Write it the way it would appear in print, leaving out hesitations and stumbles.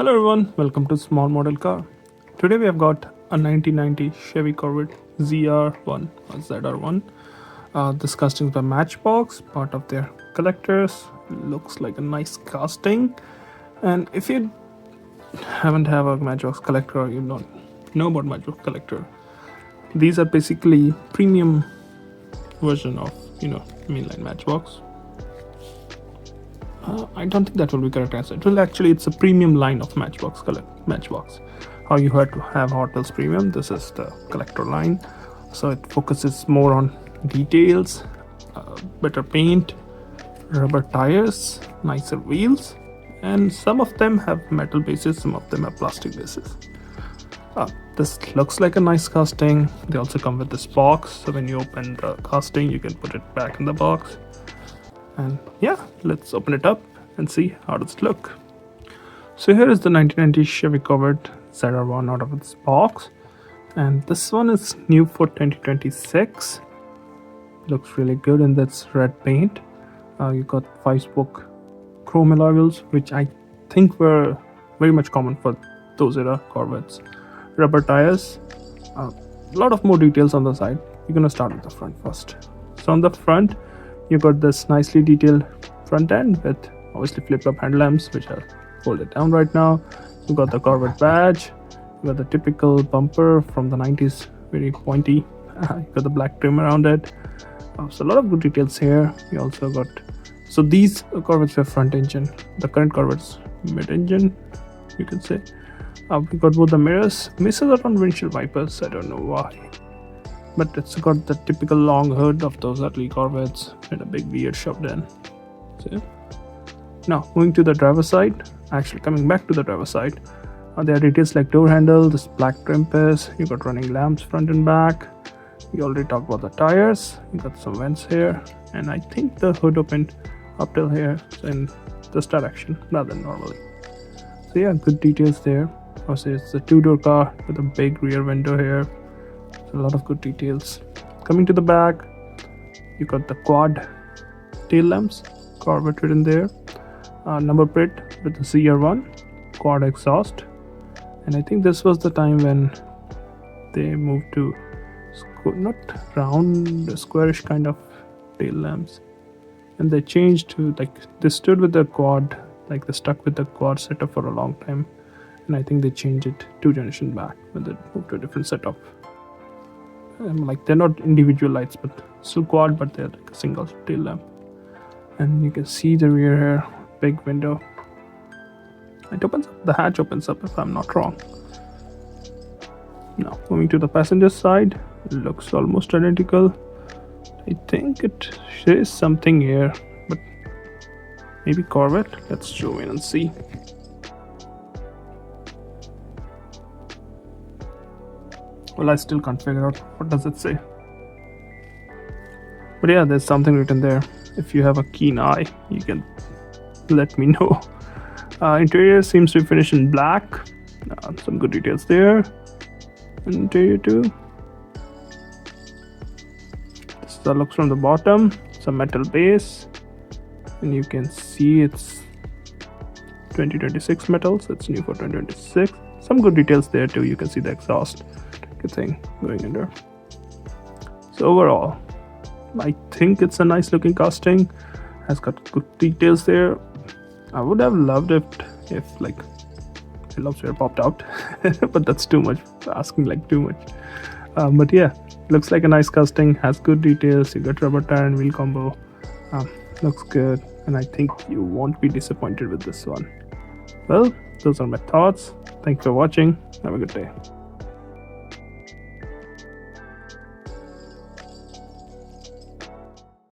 Hello everyone, welcome to Small Model Car. Today we have got a 1990 Chevy Corvette ZR1 or ZR1. This casting is by Matchbox, part of their collectors. Looks like a nice casting. And if you haven't have a Matchbox collector or you don't know about Matchbox collector, these are basically premium version of mainline Matchbox. I don't think that will be correct answer. It's a premium line of Matchbox. How you had to have Hot Wheels premium. This is the collector line, so it focuses more on details, better paint, rubber tires, nicer wheels, and some of them have metal bases, some of them have plastic bases. This looks like a nice casting. They also come with this box, so when you open the casting, you can put it back in the box. And yeah, let's open it up and see how does it look. So here is the 1990 Chevy Corvette ZR1 out of its box, and this one is new for 2026. Looks really good in this red paint. You got 5-spoke chrome alloy wheels, which I think were very much common for those era Corvettes. Rubber tires, a lot of more details on the side. We're gonna start with the front first. So on the front, you got this nicely detailed front end with obviously flip-flop headlamps, which are folded down right now. You got the Corvette badge. You got the typical bumper from the 90s, very pointy. You got the black trim around it. So a lot of good details here. You also got, so these Corvettes were front engine. The current Corvette's mid-engine, you can say. We got both the mirrors. Misses are on windshield wipers. I don't know why. But it's got the typical long hood of those early Corvettes and a big beard shoved in. So, now moving to the driver's side, actually coming back to the driver's side, there are details like door handle, this black trim piece, you got running lamps front and back. We already talked about the tires, you got some vents here, and I think the hood opened up till here, so in this direction rather than normally. So yeah, good details there. Also, it's a 2-door car with a big rear window here. A lot of good details. Coming to the back, you got the quad tail lamps, Corvette written there, number plate with the ZR1, quad exhaust, and I think this was the time when they moved to not round, squarish kind of tail lamps, and they changed to they stood with the quad, they stuck with the quad setup for a long time, and I think they changed it 2 generations back when they moved to a different setup. They're not individual lights, but still quad, but they're like a single tail lamp. And you can see the rear here, big window. It opens up, the hatch opens up if I'm not wrong. Now moving to the passenger side, looks almost identical. I think it says something here, but maybe Corvette. Let's zoom in and see. Well, I still can't figure out what does it say. But yeah, there's something written there. If you have a keen eye, you can let me know. Interior seems to be finished in black. Some good details there. Interior too. This is the looks from the bottom. Some metal base. And you can see it's 2026 metal, so it's new for 2026. Some good details there too. You can see the exhaust thing going in there. So overall, I think it's a nice looking casting. Has got good details there. I would have loved it if the love sphere popped out, but that's too much, asking too much. But yeah, looks like a nice casting, has good details. You got rubber tire and wheel combo. Looks good, and I think you won't be disappointed with this one. Well, those are my thoughts. Thanks for watching. Have a good day.